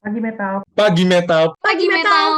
Pagi Metal. Pagi Metal. Pagi Metal.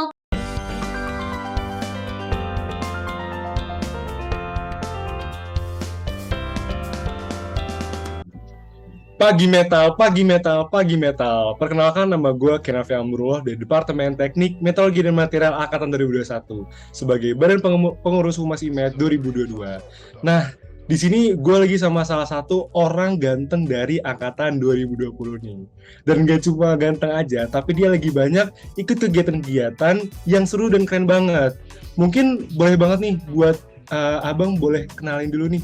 Pagi Metal, Pagi Metal, Pagi Metal. Perkenalkan, nama gue Kenafi Amrullah dari Departemen Teknik Metalurgi dan Material Angkatan 2021 sebagai Badan Pengurus Humas IMET 2022. Nah, di sini gue lagi sama salah satu orang ganteng dari Angkatan 2020 nih. Dan gak cuma ganteng aja, tapi dia lagi banyak ikut kegiatan-kegiatan yang seru dan keren banget. Mungkin boleh banget nih buat Abang boleh kenalin dulu nih.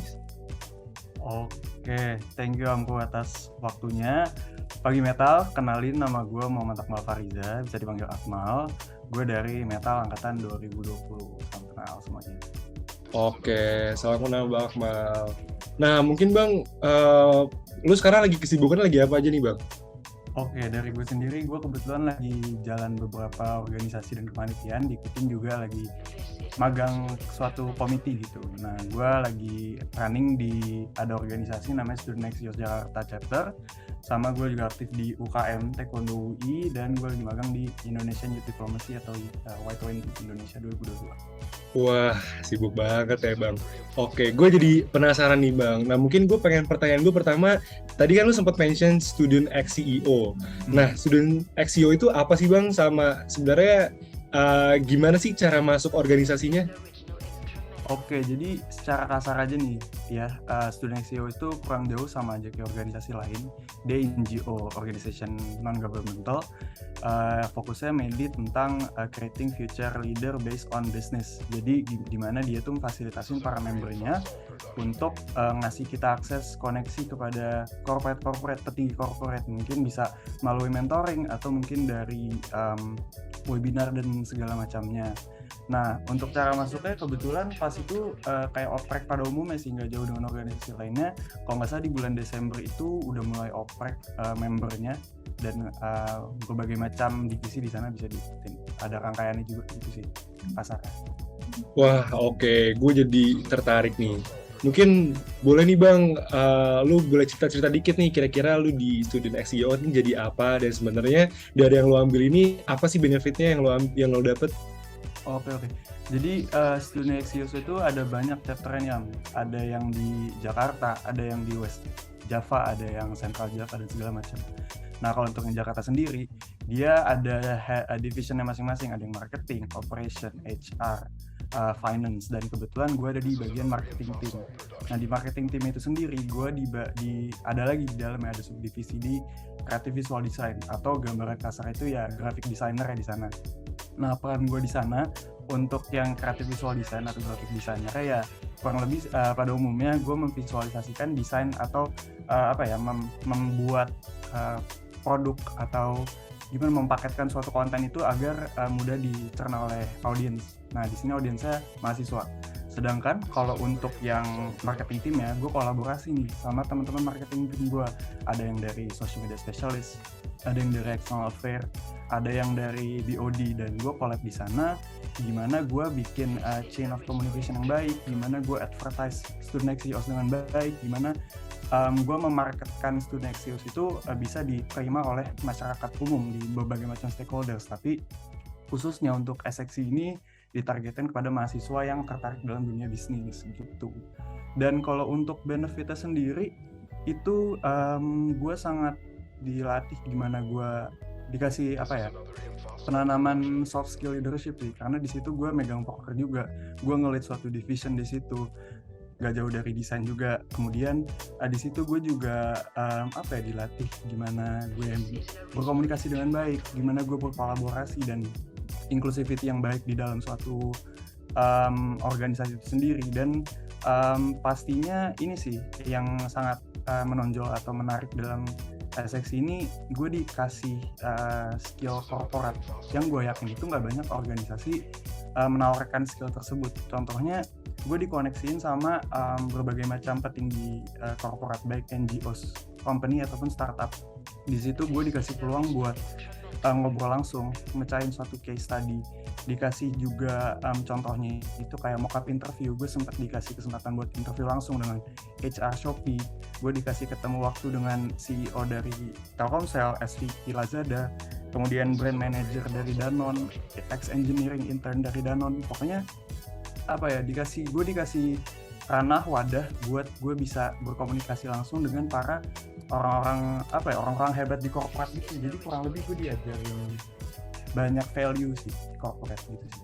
Oke, thank you Amku atas waktunya. Pagi Metal, kenalin nama gue Muhammad Akmal Fariza, bisa dipanggil Akmal. Gue dari Metal Angkatan 2020. Salam kenal semuanya. Oke, salam kenal Bang Akmal. Nah, mungkin Bang, lu sekarang lagi kesibukan lagi apa aja nih Bang? Oke, dari gue sendiri, gue kebetulan lagi jalan beberapa organisasi dan kepanitiaan, diikutin juga lagi magang suatu komite gitu. Nah, gue lagi running di ada organisasi namanya Student Axios Jakarta Chapter, sama gue juga aktif di UKM Taekwondo UI, dan gue lagi magang di Indonesian Youth Diplomacy atau Y20 Indonesia 2022. Wah, sibuk banget ya Bang. Oke, gue jadi penasaran nih Bang. Nah, mungkin pertanyaan gue pertama, tadi kan lu sempat mention Student X CEO. Nah, Student X CEO itu apa sih Bang? Sama sebenarnya gimana sih cara masuk organisasinya? Oke, jadi secara kasar aja nih ya, Student XCO itu kurang jauh sama aja kayak organisasi lain. Dia NGO, organization non-governmental. Fokusnya mainly tentang creating future leader based on business. Jadi di mana dia tuh memfasilitasin para membernya untuk ngasih kita akses koneksi kepada corporate, petinggi corporate. Mungkin bisa melalui mentoring atau mungkin dari webinar dan segala macamnya. Nah, untuk cara masuknya kebetulan pas itu kayak oprek pada umumnya sih, nggak jauh dengan organisasi lainnya. Kalau nggak salah di bulan Desember itu udah mulai oprek membernya, dan berbagai macam divisi di sana bisa diikutin. Ada rangkaiannya juga gitu sih pasarnya. Wah, oke. Gue jadi tertarik nih. Mungkin boleh nih Bang, lu boleh cerita-cerita dikit nih, kira-kira lu di Student XCO ini jadi apa, dan sebenarnya dari yang lu ambil ini apa sih benefitnya yang lu dapet? Oke. Jadi Student Axios itu ada banyak chapternya. Ada yang di Jakarta, ada yang di West Java, ada yang Central Java, dan segala macam. Nah, kalau untuk yang Jakarta sendiri, dia ada divisionnya masing-masing. Ada yang marketing, operation, HR, finance, dan kebetulan gue ada di bagian marketing team. Nah, di marketing team itu sendiri, gue ada lagi di dalamnya ada subdivisi di creative visual design, atau gambaran kasar itu ya graphic designer ya di sana. Nah, peran gue di sana untuk yang creative visual design atau graphic designer ya kurang lebih pada umumnya gue memvisualisasikan desain atau membuat produk, atau gimana mempaketkan suatu konten itu agar mudah dicerna oleh audiens. Nah, di sini audiensnya mahasiswa. Sedangkan kalau untuk yang marketing team ya, gue kolaborasi nih sama teman-teman marketing team gue. Ada yang dari social media specialist, ada yang dari external affair, ada yang dari BOD, dan gue collab di sana. Gimana gue bikin chain of communication yang baik, gimana gue advertise Student Axios dengan baik, gimana gue memarketkan Student Axios itu bisa diterima oleh masyarakat umum di berbagai macam stakeholders. Tapi khususnya untuk SXC ini ditargetkan kepada mahasiswa yang tertarik dalam dunia bisnis gitu. Dan kalau untuk benefitnya sendiri itu gue sangat dilatih gimana gue dikasih penanaman soft skill leadership sih, karena di situ gue megang poker juga, gue nge-lead suatu division di situ, gak jauh dari desain juga. Kemudian di situ gue juga dilatih gimana gue berkomunikasi dengan baik, gimana gue berkolaborasi dan inclusivity yang baik di dalam suatu organisasi itu sendiri. Dan pastinya ini sih yang sangat menonjol atau menarik dalam SX ini, gue dikasih skill korporat yang gue yakin itu nggak banyak organisasi menawarkan skill tersebut. Contohnya gue dikoneksiin sama berbagai macam petinggi korporat, baik NGOs, company ataupun startup. Di situ gue dikasih peluang buat ngobrol langsung, mecahin suatu case study, dikasih juga contohnya itu kayak mock-up interview. Gue sempat dikasih kesempatan buat interview langsung dengan HR Shopee, gue dikasih ketemu waktu dengan CEO dari Telkomsel, SVP Lazada, kemudian brand manager dari Danone, ex engineering intern dari Danone. Pokoknya apa ya, gue dikasih ranah wadah buat gue bisa berkomunikasi langsung dengan para orang-orang hebat di corporate gitu. Jadi kurang lebih gue diajarin banyak value sih corporate gitu sih.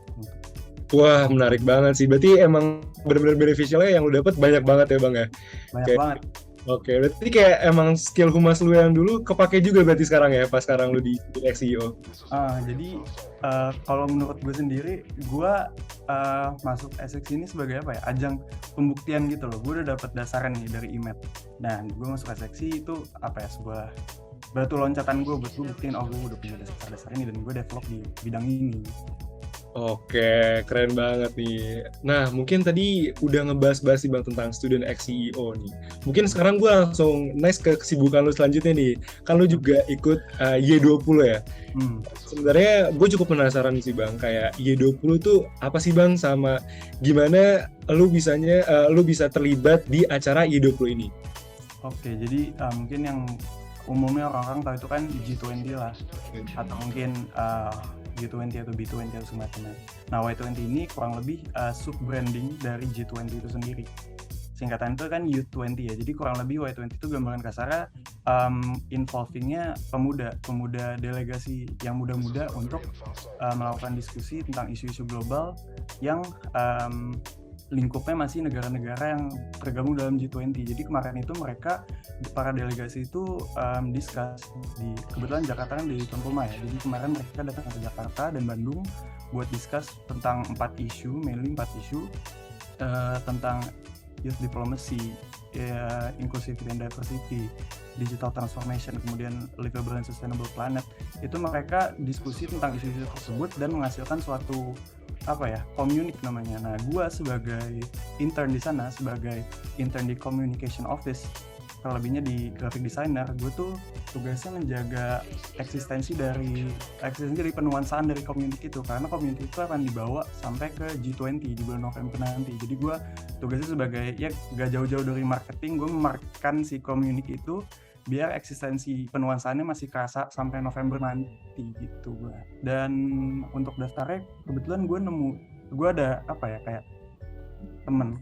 Wah, menarik banget sih. Berarti emang benar-benar beneficialnya yang lu dapet banyak banget ya Bang ya? Banyak banget. Oke, berarti kayak emang skill humas lu yang dulu kepake juga berarti sekarang ya, pas sekarang lu di CEO. Jadi kalau menurut gue sendiri, gue masuk Essex ini sebagai apa ya, ajang pembuktian gitu loh. Gue udah dapet dasaran nih dari IMET. Nah, gue masuk Essex itu apa ya, sebuah batu loncatan gue buat gue buktiin, gue udah punya dasar-dasar ini dan gue develop di bidang ini. Oke, keren banget nih. Nah, mungkin tadi udah ngebahas-bahas nih Bang tentang student ex CEO nih. Mungkin sekarang gue langsung ke kesibukan lu selanjutnya nih. Kan lu juga ikut Y20 ya? Sebenarnya gue cukup penasaran sih Bang, kayak Y20 tuh apa sih Bang, sama gimana lu bisa terlibat di acara Y20 ini? Oke, jadi mungkin yang umumnya orang-orang tahu itu kan G20 lah, atau mungkin G20 atau B20 atau semacamnya. Nah, Y20 ini kurang lebih sub-branding dari G20 itu sendiri. Singkatan itu kan U20 ya, jadi kurang lebih Y20 itu gambaran kasarnya involvingnya pemuda delegasi yang muda-muda untuk melakukan diskusi tentang isu-isu global yang lingkupnya masih negara-negara yang tergabung dalam G20. Jadi kemarin itu mereka, para delegasi itu discuss di, kebetulan Jakarta kan di tuan rumah ya, jadi kemarin mereka datang ke Jakarta dan Bandung buat discuss tentang 4 isu tentang youth diplomacy, inclusivity and diversity, digital transformation, kemudian livable and sustainable planet. Itu mereka diskusi tentang isu-isu tersebut dan menghasilkan suatu communique namanya. Nah, gue sebagai intern di sana, sebagai intern di communication office, terlebihnya di graphic designer, gue tuh tugasnya menjaga eksistensi dari penuansaan dari community itu, karena community itu akan dibawa sampai ke G20 di bulan November nanti. Jadi gue tugasnya sebagai, ya gak jauh-jauh dari marketing, gue memarketkan si community itu biar eksistensi penuansaannya masih kerasa sampai November nanti gitu gue. Dan untuk daftarnya kebetulan gue ada kayak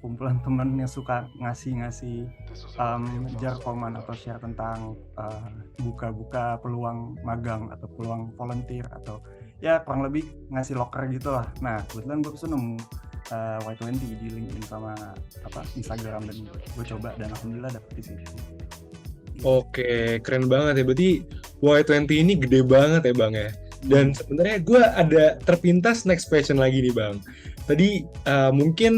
kumpulan temen yang suka ngasih jarkoman atau share tentang buka peluang magang atau peluang volunteer, atau ya kurang lebih ngasih loker gitu lah. Nah, kebetulan gue nemu Y20 di LinkedIn sama Instagram, dan gue coba dan alhamdulillah dapet di situ. Oke, keren banget ya. Berarti Y20 ini gede banget ya Bang ya. Dan sebenarnya gue ada terpintas next question lagi nih Bang. Tadi mungkin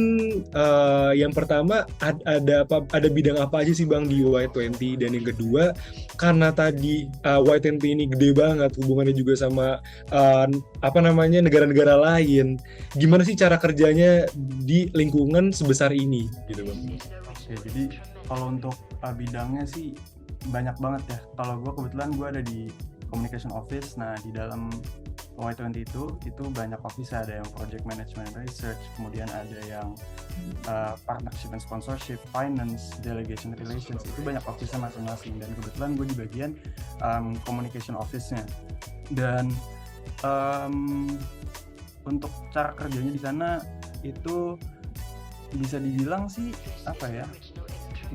yang pertama ada bidang apa aja sih Bang di Y20, dan yang kedua karena tadi Y20 ini gede banget, hubungannya juga sama negara-negara lain. Gimana sih cara kerjanya di lingkungan sebesar ini gitu Bang? Oke, jadi kalau untuk bidangnya sih banyak banget ya. Kalau gue kebetulan gue ada di communication office. Nah, di dalam Y20 itu banyak office, ada yang project management and research, kemudian ada yang partnership and sponsorship, finance, delegation relations. Itu banyak office-nya masing-masing, dan kebetulan gue di bagian communication office-nya. Dan untuk cara kerjanya di sana itu bisa dibilang sih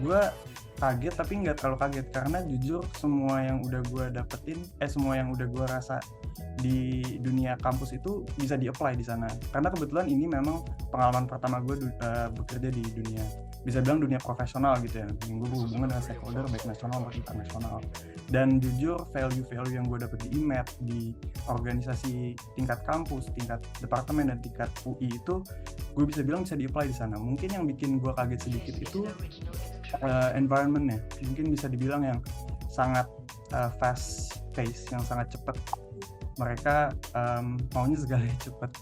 gue kaget, tapi nggak terlalu kaget, karena jujur semua yang udah gue dapetin, semua yang udah gue rasa di dunia kampus itu bisa di-apply di sana. Karena kebetulan ini memang pengalaman pertama gue bekerja di dunia, bisa bilang dunia profesional gitu ya, yang gue berhubungan dengan stakeholder baik nasional maupun internasional. Dan jujur value-value yang gue dapet di IMET, di organisasi tingkat kampus, tingkat departemen, dan tingkat UI itu gue bisa bilang bisa di-apply di sana. Mungkin yang bikin gue kaget sedikit itu environment-nya, mungkin bisa dibilang yang sangat fast pace, yang sangat cepat. Mereka maunya segalanya cepat,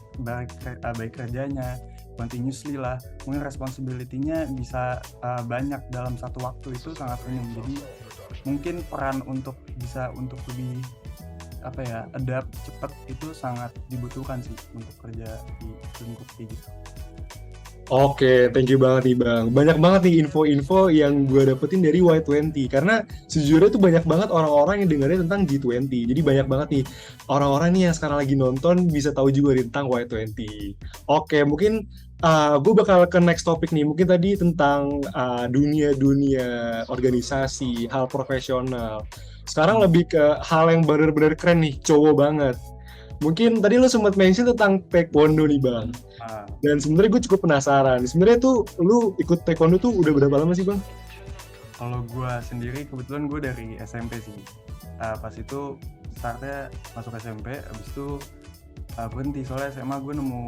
baik kerjanya continuously lah, mungkin responsibility-nya bisa banyak dalam satu waktu, itu sangat minim. Jadi mungkin peran untuk lebih adapt cepat itu sangat dibutuhkan sih untuk kerja di lingkup kayak gitu. Oke, thank you banget nih Bang. Banyak banget nih info-info yang gue dapetin dari Y20. Karena sejujurnya tuh banyak banget orang-orang yang dengerin tentang G20. Jadi banyak banget nih orang-orang nih yang sekarang lagi nonton bisa tahu juga nih tentang Y20. Oke, mungkin gue bakal ke next topic nih. Mungkin tadi tentang dunia-dunia organisasi, hal profesional. Sekarang Hmm. lebih ke hal yang bener-bener keren nih, cowok banget. Mungkin tadi lo sempat mention tentang taekwondo nih Bang. Ah, Dan sebenarnya gue cukup penasaran. Sebenarnya tuh lu ikut taekwondo tuh udah berapa lama sih bang? kalau gue sendiri kebetulan gue dari SMP sih. Pas itu startnya masuk SMP, abis itu berhenti soalnya SMA gue nemu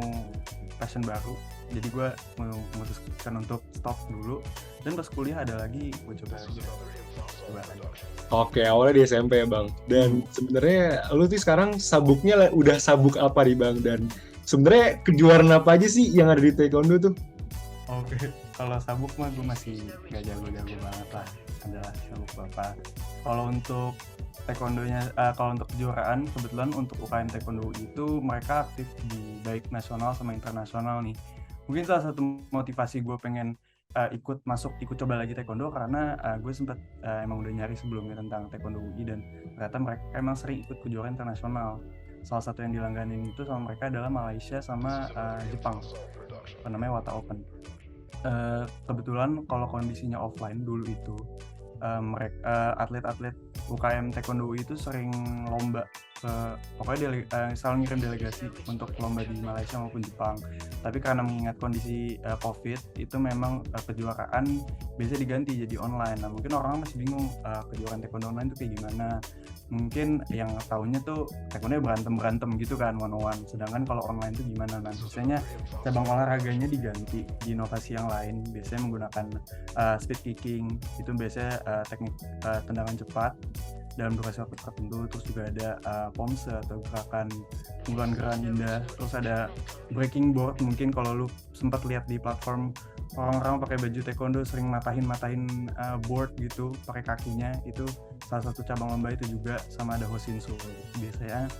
passion baru. Jadi gue memutuskan untuk stop dulu. Dan pas kuliah ada lagi, gue coba lagi. Coba lagi. Oke, awalnya di SMP ya bang. Hmm. Dan sebenarnya lu tuh sekarang sabuknya udah sabuk apa nih bang? Dan sebenarnya kejuaraan apa aja sih yang ada di taekwondo tuh? Oke, kalau sabuk mah gue masih gak jago-jago banget lah. Adalah sabuk bapak. Kalau untuk taekwondonya, kalau untuk kejuaraan, kebetulan untuk UKM Taekwondo itu mereka aktif di baik nasional sama internasional nih. Mungkin salah satu motivasi gue pengen ikut coba lagi taekwondo karena gue sempat emang udah nyari sebelumnya tentang taekwondo UI dan ternyata mereka emang sering ikut kejuaraan internasional. Salah satu yang dilangganin itu sama mereka adalah Malaysia sama Jepang, apa namanya Wata Open. Kebetulan kalau kondisinya offline dulu itu mereka atlet-atlet UKM Taekwondo itu sering lomba ke pokoknya selalu ngirim delegasi untuk lomba di Malaysia maupun Jepang. Tapi karena mengingat kondisi COVID itu memang kejuaraan biasanya diganti jadi online. Nah mungkin orang masih bingung kejuaraan taekwondo online itu kayak gimana. Mungkin yang tahunya tuh taekwondo berantem gitu kan one on one. Sedangkan kalau online itu gimana? Nah biasanya cabang olahraganya diganti di inovasi yang lain. Biasanya menggunakan speed kicking, itu biasanya teknik tendangan cepat dalam durasi waktu tertentu. Terus juga ada pomse atau gerakan unggulan gerakan indah. Terus ada breaking board, mungkin kalau lu sempat lihat di platform orang-orang pakai baju taekwondo sering matahin board gitu pakai kakinya, itu salah satu cabang lomba itu juga. Sama ada hoshinsu, biasanya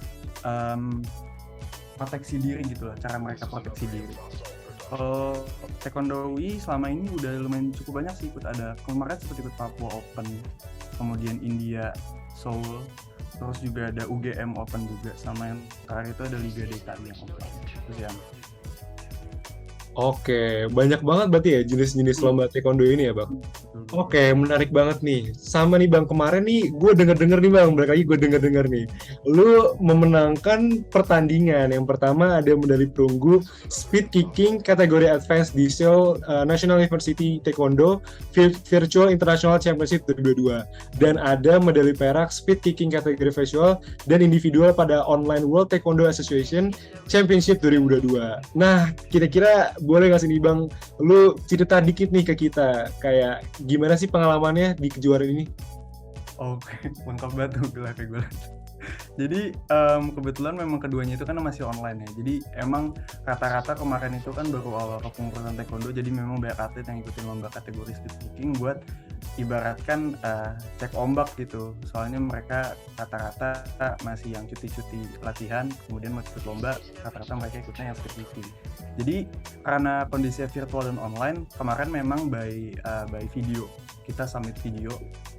proteksi diri gitu lah, cara mereka proteksi diri. Kalau taekwondo UI selama ini udah lumayan cukup banyak sih ikut, ada kemarin seperti ikut Papua Open, kemudian India Seoul, terus juga ada UGM Open juga, sama yang terakhir itu ada Liga DKI yang Open. Terus yang Oke, banyak banget berarti ya jenis-jenis lomba taekwondo ini ya bang? betul. Oke, menarik banget nih. Sama nih Bang, kemarin nih gue denger-denger nih Bang, balik lagi gue denger-denger nih. Lu memenangkan pertandingan. Yang pertama ada medali perunggu speed kicking kategori advance di Seoul National University Taekwondo Virtual International Championship 2022. Dan ada medali perak speed kicking kategori visual dan individual pada Online World Taekwondo Association Championship 2022. Nah, kira-kira boleh nggak sih nih Bang, lu cerita dikit nih ke kita, kayak gimana sih pengalamannya di kejuaraan ini? Oke, lengkap banget tuh gelar. Jadi kebetulan memang keduanya itu kan masih online ya. Jadi emang rata-rata kemarin itu kan baru awal kepengurusan taekwondo, jadi memang banyak atlet yang ikutin lomba kategori speed kicking buat ibaratkan cek ombak gitu. Soalnya mereka rata-rata masih yang cuti-cuti latihan, kemudian mau ikut lomba, rata-rata mereka ikutnya yang speed kicking. Jadi karena kondisinya virtual dan online, kemarin memang by video. Kita submit video,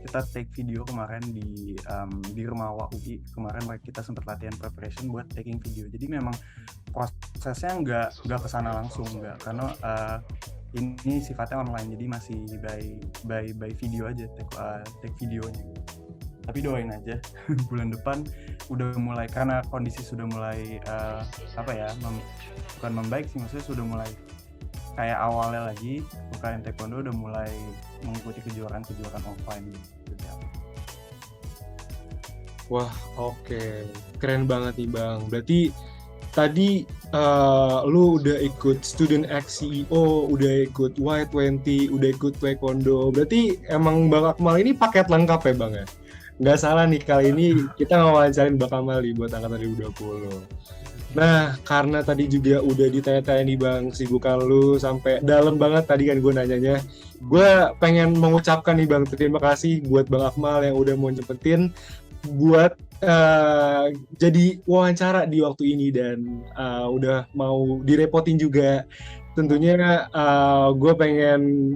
kita take video kemarin di Rumawa UI. Kemarin kita sempat latihan preparation buat taking video. Jadi memang prosesnya nggak kesana langsung, nggak, karena ini sifatnya online, jadi masih by video aja, take videonya. Tapi doain aja bulan depan udah mulai, karena kondisi sudah mulai bukan membaik sih, maksudnya sudah mulai kayak awalnya lagi. UKM Taekwondo udah mulai mengikuti kejuaraan offline gitu ya. Wah, oke. Keren banget nih Bang. Berarti tadi lu udah ikut Student X CEO, udah ikut Y20, udah ikut Taekwondo. Berarti emang Bang Akmal ini paket lengkap ya Bang ya? Nggak salah nih, kali ini kita ngawancarin Bang Akmal nih buat angkatan 2020. Nah, karena tadi juga udah ditanya-tanya nih Bang, kesibukan lu sampai dalam banget tadi kan gue nanyanya. Gue pengen mengucapkan nih Bang, terima kasih buat Bang Akmal yang udah mau nyempetin buat jadi wawancara di waktu ini, dan udah mau direpotin juga. tentunya gue pengen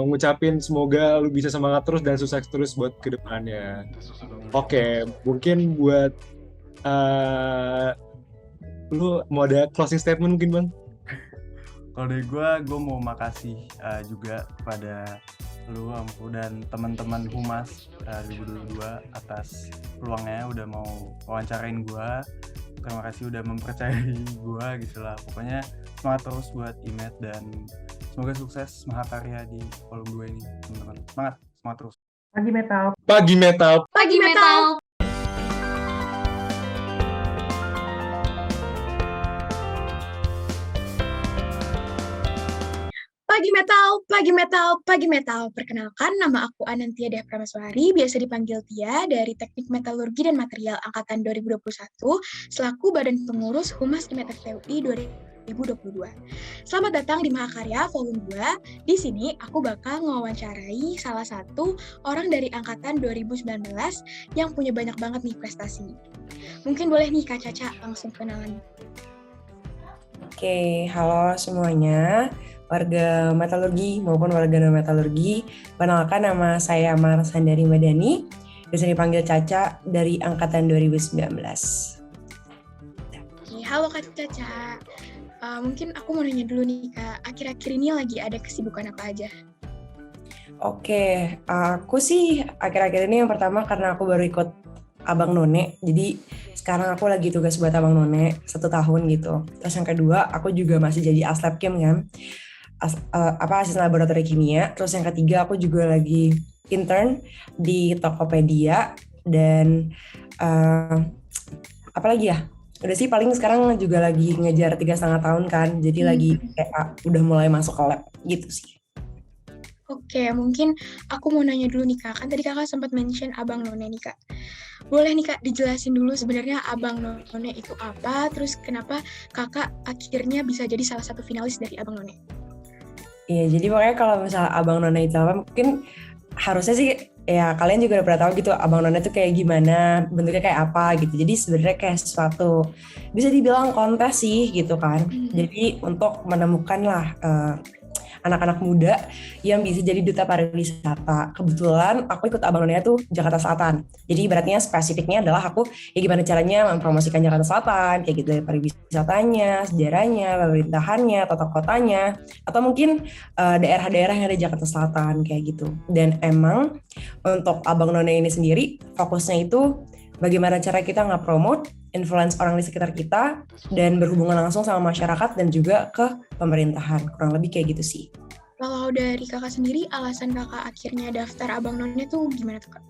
ngucapin semoga lu bisa semangat terus dan sukses terus buat kedepannya. Oke, mungkin buat uh, lu mau ada closing statement mungkin Bang? Kalau dari gue mau makasih juga kepada lu Ampu dan teman-teman Humas 2022 atas peluangnya udah mau wawancarain gue. Terima kasih udah mempercayai gue gitu lah. Pokoknya semangat terus buat IMET dan semoga sukses mahakarya di volume 2 ini teman-teman. Semangat terus. Pagi Metal. Pagi Metal. Pagi Metal. Pagi Metal, Pagi Metal, Pagi Metal. Perkenalkan, nama aku Anantia Dea Prameswari, biasa dipanggil Tia, dari Teknik Metalurgi dan Material Angkatan 2021, selaku Badan Pengurus Humas IMET FTUI 2022. Selamat datang di Mahakarya Volume 2. Di sini aku bakal ngewawancarai salah satu orang dari Angkatan 2019 yang punya banyak banget nih prestasi. Mungkin boleh nih Kak Caca langsung kenalan. Oke, halo semuanya, warga metalurgi maupun warga non-metalurgi. Perkenalkan, nama saya Marsandari Madani, bisa dipanggil Caca dari Angkatan 2019. Oke, halo Kak Caca. Mungkin aku mau nanya dulu nih Kak, akhir-akhir ini lagi ada kesibukan apa aja? Oke, aku sih akhir-akhir ini yang pertama karena aku baru ikut Abang None, jadi sekarang aku lagi tugas buat Abang None 1 tahun gitu. Terus yang kedua, aku juga masih jadi aslab chem kan, asisten laboratori kimia. Terus yang ketiga, aku juga lagi intern di Tokopedia dan apa lagi ya? Udah sih, paling sekarang juga lagi ngejar 3,5 tahun kan, jadi lagi kayak udah mulai masuk ke lab gitu sih. Oke, mungkin aku mau nanya dulu nih Kak, kan tadi Kakak sempat mention Abang None nih Kak. Boleh nih Kak dijelasin dulu sebenarnya Abang None itu apa, terus kenapa Kakak akhirnya bisa jadi salah satu finalis dari Abang None? Iya, jadi makanya kalau misalnya Abang None itu apa, mungkin harusnya sih ya kalian juga udah pernah tahu gitu Abang None itu kayak gimana, bentuknya kayak apa gitu. Jadi sebenarnya kayak sesuatu bisa dibilang kontes sih gitu kan. Jadi untuk menemukan lah anak-anak muda yang bisa jadi duta pariwisata. Kebetulan aku ikut Abang None tuh Jakarta Selatan. Jadi ibaratnya spesifiknya adalah aku ya gimana caranya mempromosikan Jakarta Selatan, kayak gitu, dari pariwisatanya, sejarahnya, pemerintahannya, tata kotanya, atau mungkin daerah-daerah yang ada di Jakarta Selatan kayak gitu. Dan emang untuk Abang None ini sendiri fokusnya itu bagaimana cara kita nge-promote, influence orang di sekitar kita, dan berhubungan langsung sama masyarakat dan juga ke pemerintahan. Kurang lebih kayak gitu sih. Kalau dari Kakak sendiri, alasan Kakak akhirnya daftar Abang None tuh gimana tuh Kak?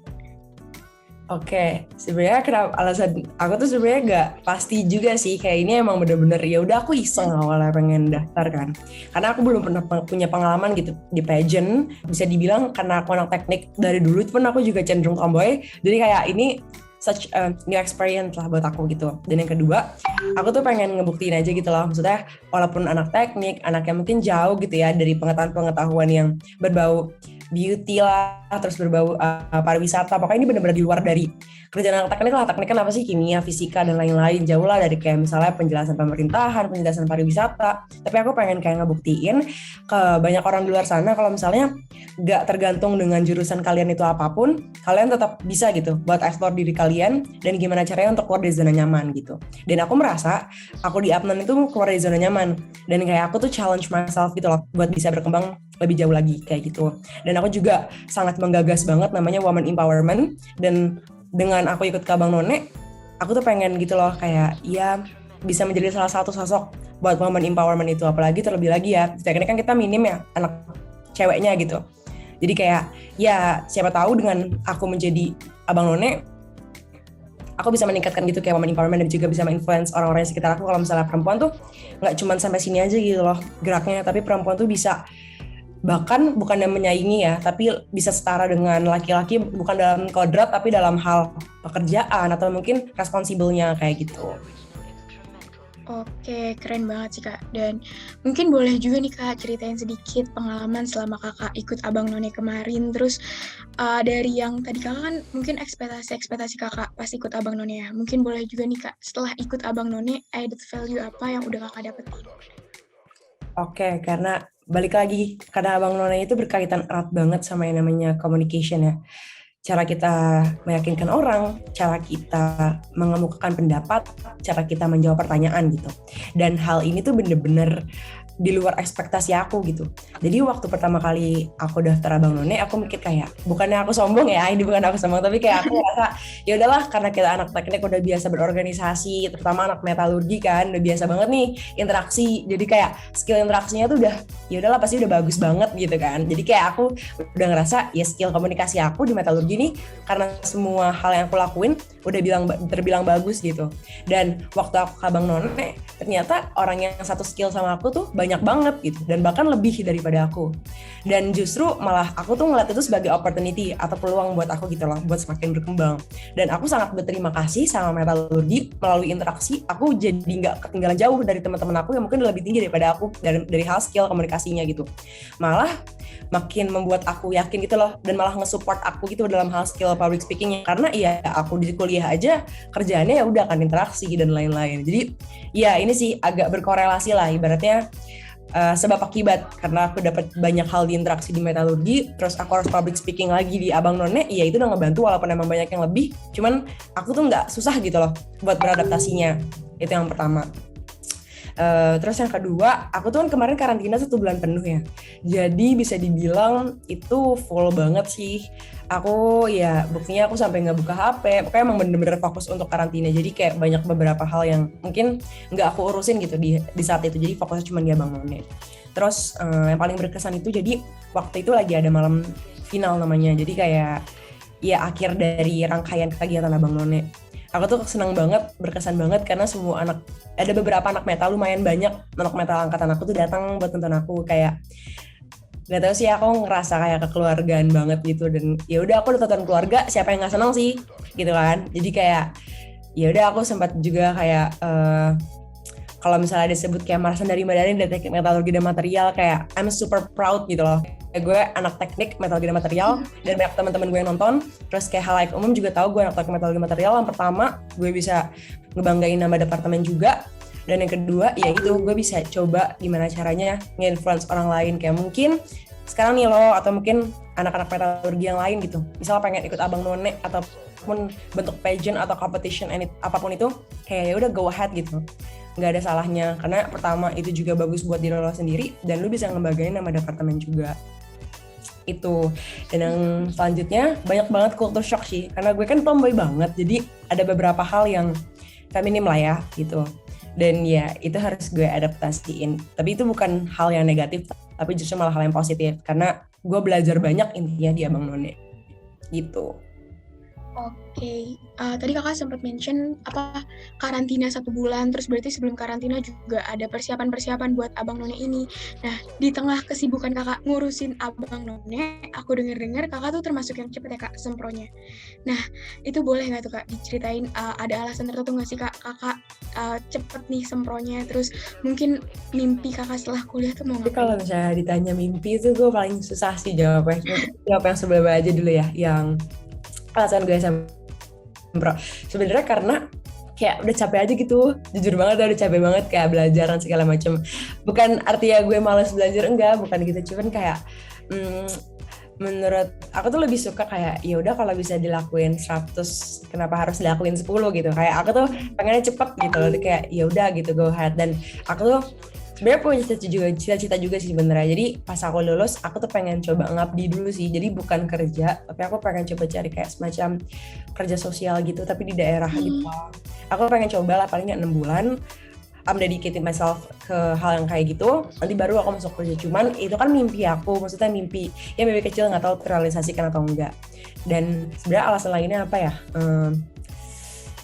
Oke, sebenarnya kenapa alasan aku tuh sebenarnya nggak pasti juga sih. Kayak ini emang bener-bener ya udah aku iseng awalnya pengen daftar kan. Karena aku belum pernah punya pengalaman gitu di pageant. Bisa dibilang karena aku anak teknik dari dulu pun aku juga cenderung tomboy. Jadi kayak ini such a new experience lah buat aku gitu. Dan yang kedua, aku tuh pengen ngebuktiin aja gitu loh. Maksudnya walaupun anak teknik, anak yang mungkin jauh gitu ya dari pengetahuan yang berbau beauty lah, terus berbau pariwisata. Pokoknya ini benar-benar di luar dari kerjaan anak teknik lah. Teknik kan apa sih? Kimia, fisika, dan lain-lain. Jauh lah dari kayak misalnya penjelasan pemerintahan, penjelasan pariwisata. Tapi aku pengen kayak ngebuktiin ke banyak orang di luar sana kalau misalnya gak tergantung dengan jurusan kalian itu apapun, kalian tetap bisa gitu buat explore diri kalian dan gimana caranya untuk keluar dari zona nyaman gitu. Dan aku merasa aku di Apnan itu keluar dari zona nyaman dan kayak aku tuh challenge myself gitu loh buat bisa berkembang lebih jauh lagi kayak gitu. Dan aku juga sangat menggagas banget namanya woman empowerment, dan dengan aku ikut ke Abang None, aku tuh pengen gitu loh kayak ya bisa menjadi salah satu sosok buat woman empowerment itu. Apalagi terlebih lagi ya, teknik kan kita minim ya anak ceweknya gitu. Jadi kayak ya siapa tahu dengan aku menjadi Abang None, aku bisa meningkatkan gitu kayak woman empowerment dan juga bisa menginfluence orang-orang di sekitar aku. Kalau misalnya perempuan tuh nggak cuma sampai sini aja gitu loh geraknya, tapi perempuan tuh bisa bahkan bukan yang menyaingi ya, tapi bisa setara dengan laki-laki, bukan dalam kodrat tapi dalam hal pekerjaan atau mungkin responsibelnya kayak gitu. Oke, keren banget sih Kak. Dan mungkin boleh juga nih Kak ceritain sedikit pengalaman selama Kakak ikut Abang None kemarin. Terus dari yang tadi Kakak kan mungkin ekspektasi Kakak pas ikut Abang None ya. Mungkin boleh juga nih Kak, setelah ikut Abang None, added value apa yang udah Kakak dapetin? Oke, karena balik lagi, karena Abang None itu berkaitan erat banget sama yang namanya communication ya. Cara kita meyakinkan orang, cara kita mengemukakan pendapat, cara kita menjawab pertanyaan gitu. Dan hal ini tuh bener-bener di luar ekspektasi aku gitu. Jadi waktu pertama kali aku daftar Abang None, aku mikir kayak, bukannya aku sombong ya, ini bukan aku sombong, tapi kayak aku ngerasa ya udahlah karena kita anak teknik udah biasa berorganisasi, terutama anak metalurgi kan, udah biasa banget nih interaksi. Jadi kayak skill interaksinya tuh udah ya udahlah pasti udah bagus banget gitu kan. Jadi kayak aku udah ngerasa ya skill komunikasi aku di metalurgi nih karena semua hal yang aku lakuin udah terbilang bagus gitu. Dan waktu aku ke Abang None, ternyata orang yang satu skill sama aku tuh banyak banget gitu, dan bahkan lebih daripada aku. Dan justru malah aku tuh ngeliat itu sebagai opportunity atau peluang buat aku gitu loh, buat semakin berkembang. Dan aku sangat berterima kasih sama metalurgi, melalui interaksi aku jadi nggak ketinggalan jauh dari teman-teman aku yang mungkin lebih tinggi daripada aku dari hal skill komunikasinya gitu. Malah makin membuat aku yakin gitu loh, dan malah nge-support aku gitu dalam hal skill public speakingnya, karena iya aku di kuliah aja kerjaannya ya udah kan interaksi dan lain-lain. Jadi ya ini sih agak berkorelasi lah ibaratnya, sebab akibat, karena aku dapat banyak hal di interaksi di metalurgi, terus aku harus public speaking lagi di Abang None, ya itu udah ngebantu walaupun emang banyak yang lebih, cuman aku tuh nggak susah gitu loh buat beradaptasinya. Itu yang pertama. Terus yang kedua, aku tuh kan kemarin karantina 1 bulan penuh ya, jadi bisa dibilang itu full banget sih. Aku ya buktinya aku sampai nggak buka HP, pokoknya emang bener-bener fokus untuk karantina. Jadi kayak banyak beberapa hal yang mungkin nggak aku urusin gitu di saat itu, jadi fokusnya cuma di Abang None. Terus yang paling berkesan itu jadi waktu itu lagi ada malam final namanya, jadi kayak ya akhir dari rangkaian kegiatan Abang None. Aku tuh senang banget, berkesan banget karena semua ada beberapa anak metal, lumayan banyak anak metal angkatan aku tuh datang buat nonton aku. Kayak gak tau sih, aku ngerasa kayak kekeluargaan banget gitu. Dan ya udah aku udah tonton keluarga, siapa yang nggak senang sih gitu kan. Jadi kayak ya udah aku sempat juga kayak kalau misalnya disebut kayak Marsan dari Madani dari teknik metalurgi dan material, kayak I'm super proud gitu loh. Kayak gue anak teknik metalurgi dan material, dan banyak teman-teman gue yang nonton. Terus kayak halayak umum juga tahu gue anak teknik metalurgi dan material. Yang pertama, gue bisa ngebanggain nama departemen juga. Dan yang kedua, ya itu gue bisa coba gimana caranya nge-influence orang lain. Kayak mungkin sekarang nih lo, atau mungkin anak-anak metalurgi yang lain gitu, misalnya pengen ikut Abang None ataupun bentuk pageant atau competition apapun itu, kayak ya udah go ahead gitu. Nggak ada salahnya, karena pertama itu juga bagus buat diri lo sendiri, dan lo bisa ngebanggain nama departemen juga. Itu. Dan yang selanjutnya banyak banget culture shock sih, karena gue kan tomboy banget, jadi ada beberapa hal yang feminim lah ya gitu, dan ya itu harus gue adaptasiin. Tapi itu bukan hal yang negatif, tapi justru malah hal yang positif, karena gue belajar banyak intinya di Abang None gitu. Oke, tadi kakak sempat mention karantina 1 bulan, terus berarti sebelum karantina juga ada persiapan-persiapan buat Abang None ini. Nah, di tengah kesibukan kakak ngurusin Abang None, aku dengar kakak tuh termasuk yang cepet ya kak sempronya. Nah, itu boleh nggak tuh kak diceritain, ada alasan tertentu nggak sih kakak cepet nih sempronya, terus mungkin mimpi kakak setelah kuliah tuh mau Tapi ngapain? kalau misalnya ditanya mimpi itu gue paling susah sih jawabnya. Jawab yang sebelumnya aja dulu ya, yang alasan gue sempro. Sebenarnya karena kayak udah capek aja gitu, jujur banget udah capek banget kayak belajar dan segala macam. Bukan artinya gue malas belajar, enggak, bukan gitu, cuman kayak menurut aku tuh lebih suka kayak ya udah kalau bisa dilakuin 100 kenapa harus dilakuin 10 gitu. Kayak aku tuh pengennya cepet gitu loh, kayak ya udah gitu go ahead. Dan aku tuh sebenarnya punya cita-cita juga sih sebenarnya. Jadi pas aku lulus, aku tuh pengen coba ngabdi dulu sih. Jadi bukan kerja, tapi aku pengen coba cari kayak semacam kerja sosial gitu, tapi di daerah gitu. Aku pengen coba lah paling 6 bulan. I'm dedicated myself ke hal yang kayak gitu. Nanti baru aku masuk kerja. Cuman itu kan mimpi aku, maksudnya mimpi kecil, nggak tahu terrealisasikan atau enggak. Dan sebenarnya alasan lainnya apa ya?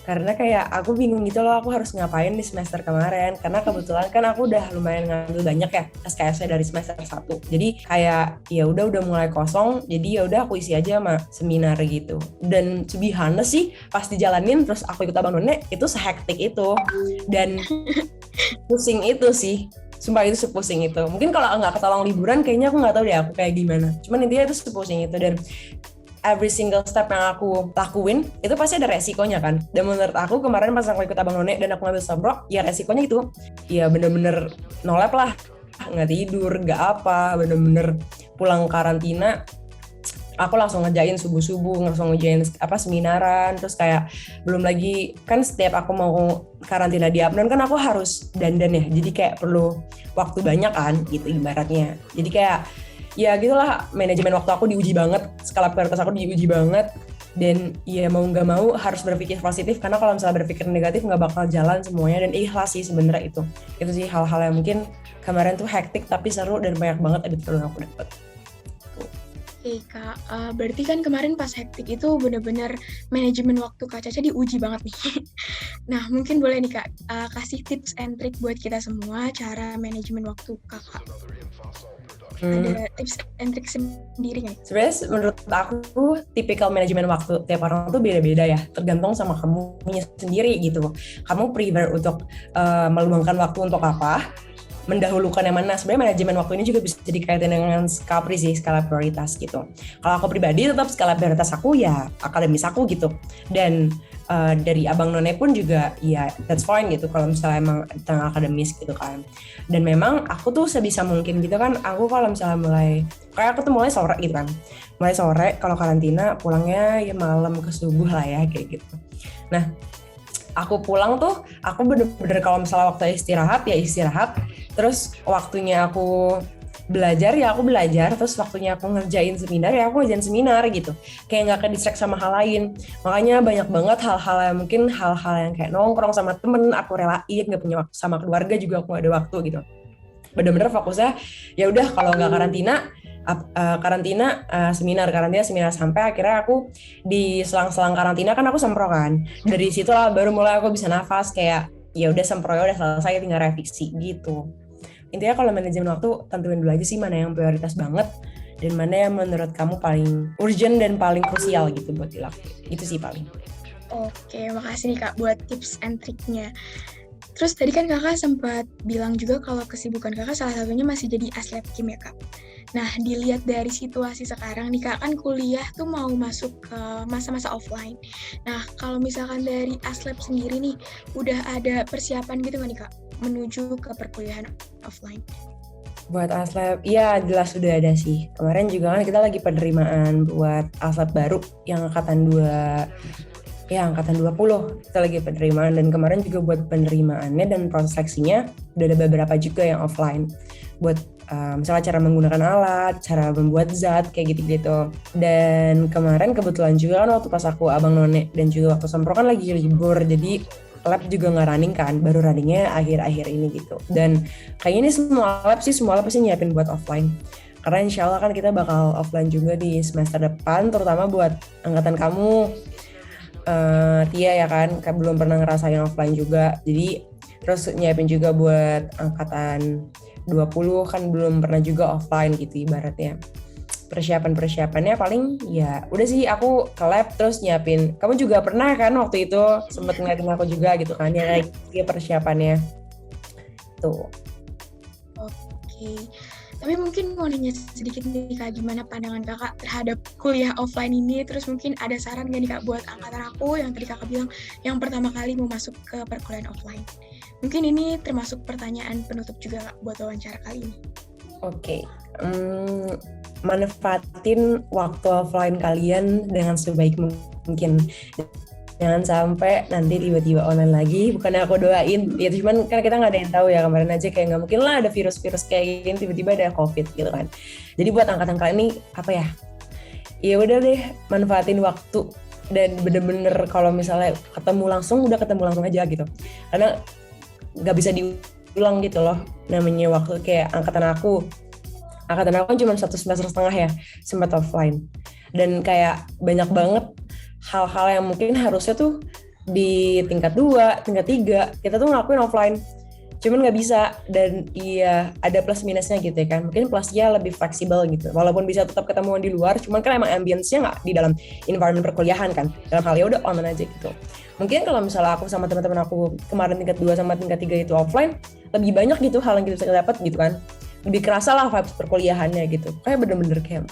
Karena kayak aku bingung gitu loh, aku harus ngapain di semester kemarin, karena kebetulan kan aku udah lumayan ngambil banyak ya SKS-nya dari semester 1. Jadi kayak ya udah mulai kosong, jadi ya udah aku isi aja sama seminar gitu. Dan to be honest sih, pas dijalanin terus aku ikut Abang None, itu sehektik itu dan pusing itu sih. Sumpah itu sepusing itu. Mungkin kalau nggak ketolong liburan, kayaknya aku nggak tahu deh aku kayak gimana. Cuman intinya itu sepusing itu, dan every single step yang aku lakuin itu pasti ada resikonya kan. Dan menurut aku kemarin pas aku ikut Abang None dan aku ngambil sempro, ya resikonya itu ya bener-bener no lab lah. nggak tidur, nggak apa, bener-bener pulang karantina aku langsung ngerjain subuh-subuh, langsung ngerjain seminaran, terus kayak belum lagi kan setiap aku mau karantina di Apnon kan aku harus dandan ya, jadi kayak perlu waktu banyak kan gitu ibaratnya. Jadi kayak ya gitulah, manajemen waktu aku diuji banget, skala prioritas aku diuji banget, dan ya mau nggak mau harus berpikir positif, karena kalau misalnya berpikir negatif nggak bakal jalan semuanya, dan ikhlas sih sebenarnya itu sih hal-hal yang mungkin kemarin tuh hektik tapi seru dan banyak banget edit yang aku dapat. Oke Kak, berarti kan kemarin pas hektik itu benar-benar manajemen waktu Kak Caca diuji banget nih. Nah mungkin boleh nih Kak, kasih tips and trick buat kita semua cara manajemen waktu Kakak. Ada tips and trick sendiri nggak? Sebenarnya menurut aku tipikal manajemen waktu tiap orang tuh beda-beda ya, tergantung sama kamunya sendiri gitu. Kamu prefer untuk meluangkan waktu untuk apa, mendahulukan yang mana. Sebenarnya manajemen waktu ini juga bisa dikaitin dengan skala prioritas gitu. Kalau aku pribadi tetap skala prioritas aku ya akademis aku gitu, dan dari Abang None pun juga ya that's fine gitu kalau misalnya emang tentang akademis gitu kan. Dan memang aku tuh sebisa mungkin gitu kan, aku kalau misalnya kayak aku tuh mulai sore gitu kan, mulai sore kalau karantina pulangnya ya malam ke subuh lah ya kayak gitu. Nah aku pulang tuh aku bener-bener kalau misalnya waktu istirahat ya istirahat, terus waktunya aku belajar ya aku belajar, terus waktunya aku ngerjain seminar ya aku ngerjain seminar gitu, kayak nggak ke-distract sama hal lain. Makanya banyak banget hal-hal yang mungkin hal-hal yang kayak nongkrong sama temen aku relain, nggak punya waktu sama keluarga juga aku nggak ada waktu gitu. Bener-bener fokusnya ya udah kalau nggak seminar sampai akhirnya aku di selang-selang karantina kan aku sempro kan, dari situlah baru mulai aku bisa nafas kayak ya udah sempro ya udah selesai tinggal revisi gitu. Intinya kalau manajemen waktu tentuin dulu aja sih mana yang prioritas banget dan mana yang menurut kamu paling urgent dan paling krusial gitu buat dilakuin. Itu sih paling. Oke, makasih nih Kak buat tips and triknya. Terus tadi kan Kakak sempat bilang juga kalau kesibukan Kakak salah satunya masih jadi aslab kim ya Kak. Nah, dilihat dari situasi sekarang nih Kak, kan kuliah tuh mau masuk ke masa-masa offline. Nah, kalau misalkan dari aslab sendiri nih, udah ada persiapan gitu nggak nih Kak, menuju ke perkuliahan offline? Buat aslab, iya jelas sudah ada sih. Kemarin juga kan kita lagi penerimaan buat aslab baru yang angkatan 20. Kita lagi penerimaan, dan kemarin juga buat penerimaannya dan proses seleksinya udah ada beberapa juga yang offline. Buat misalnya cara menggunakan alat, cara membuat zat, kayak gitu-gitu. Dan kemarin kebetulan juga kan waktu pas aku Abang None dan juga waktu sempro kan lagi libur, jadi lab juga nggak running kan, baru runningnya akhir-akhir ini gitu. Dan kayaknya ini semua lab pasti nyiapin buat offline. Karena insya Allah kan kita bakal offline juga di semester depan, terutama buat angkatan kamu, Tia ya kan, belum pernah ngerasain offline juga. Jadi terus nyiapin juga buat angkatan 20 kan belum pernah juga offline gitu ibaratnya. Persiapannya paling ya udah sih aku ke lab terus nyiapin. Kamu juga pernah kan waktu itu sempet ngeliatin aku juga gitu kan ya kayak persiapannya tuh. Oke. Tapi mungkin mau nanya sedikit nih Kak, gimana pandangan Kakak terhadap kuliah offline ini? Terus mungkin ada saran nggak nih Kak buat angkatan aku yang tadi Kakak bilang yang pertama kali mau masuk ke perkuliahan offline? Mungkin ini termasuk pertanyaan penutup juga Kak buat wawancara kali ini. Oke. Manfaatin waktu offline kalian dengan sebaik mungkin. Jangan sampai nanti tiba-tiba online lagi, bukannya aku doain, ya cuman kan kita nggak ada yang tahu ya, kemarin aja kayak nggak mungkin lah ada virus-virus kayak gini, tiba-tiba ada COVID gitu kan. Jadi buat angkatan kalian ini apa ya udah deh manfaatin waktu, dan bener-bener kalau misalnya ketemu langsung aja gitu, karena nggak bisa diulang gitu loh, namanya waktu kayak angkatan aku kan cuma 1,5 semester ya sempat offline, dan kayak banyak banget hal-hal yang mungkin harusnya tuh di tingkat 2, tingkat 3 kita tuh ngelakuin offline, cuman nggak bisa. Dan iya ada plus minusnya gitu ya kan, mungkin plusnya lebih fleksibel gitu, walaupun bisa tetap ketemuan di luar, cuman kan emang ambience-nya nggak di dalam environment perkuliahan kan, dalam hal ya udah online aja gitu. Mungkin kalau misalnya aku sama teman-teman aku kemarin tingkat 2 sama tingkat 3 itu offline, lebih banyak gitu hal yang kita bisa dapat gitu kan, lebih kerasa lah vibes perkuliahannya gitu, kayak bener-bener kayak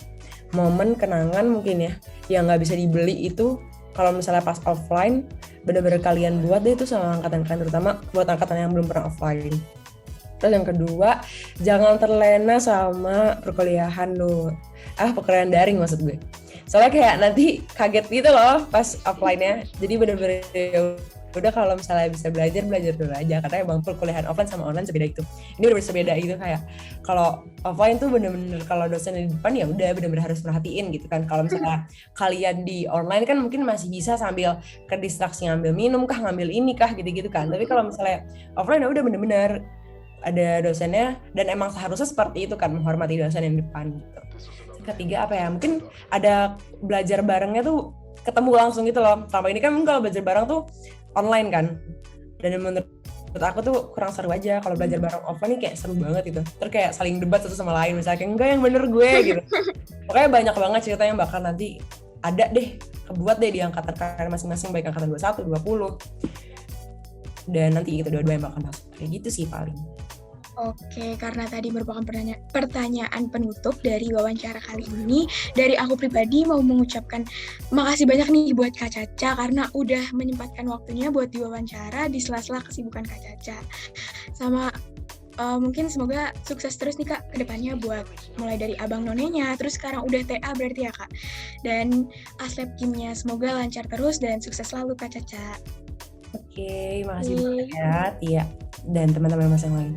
momen kenangan mungkin ya yang nggak bisa dibeli itu. Kalau misalnya pas offline bener-bener kalian buat deh itu sama angkatan kalian, terutama buat angkatan yang belum pernah offline Terus yang kedua, jangan terlena sama perkuliahan lu. Perkuliahan daring maksud gue. Soalnya kayak nanti kaget gitu loh pas offline-nya. Jadi bener-bener udah kalau misalnya bisa belajar dulu aja. Karena emang perkuliahan offline sama online sebeda itu. Ini udah berbeda gitu kayak kalau offline tuh bener-bener kalau dosen di depan ya udah bener-bener harus perhatiin gitu kan. Kalau misalnya kalian di online kan mungkin masih bisa sambil kedistraksi ngambil minum kah, ngambil ini kah gitu-gitu kan. Tapi kalau misalnya offline ya udah bener-bener ada dosennya dan emang seharusnya seperti itu kan, menghormati dosen yang di depan gitu. Ketiga apa ya, mungkin ada belajar barengnya tuh ketemu langsung gitu loh. Selama ini kan kalau belajar bareng tuh online kan, dan menurut aku tuh kurang seru aja. Kalau belajar bareng offline nih kayak seru banget gitu, terus kayak saling debat satu sama lain, misalnya kayak enggak yang bener gue gitu. Pokoknya banyak banget cerita yang bakal nanti ada deh, kebuat deh di angkatan kalian masing-masing, baik angkatan 21, 20 dan nanti itu dua-dua yang bakal masuk. Kayak gitu sih paling. Oke, karena tadi merupakan pertanyaan penutup dari wawancara kali ini, dari aku pribadi mau mengucapkan makasih banyak nih buat Kak Caca karena udah menyempatkan waktunya buat diwawancara di sela-sela kesibukan Kak Caca. Sama mungkin semoga sukses terus nih Kak ke depannya buat mulai dari Abang Nonenya, terus sekarang udah TA berarti ya Kak. Dan Aslab Kimnya semoga lancar terus dan sukses selalu Kak Caca. Oke, makasih banyak ya Tia dan teman-teman mas yang lain.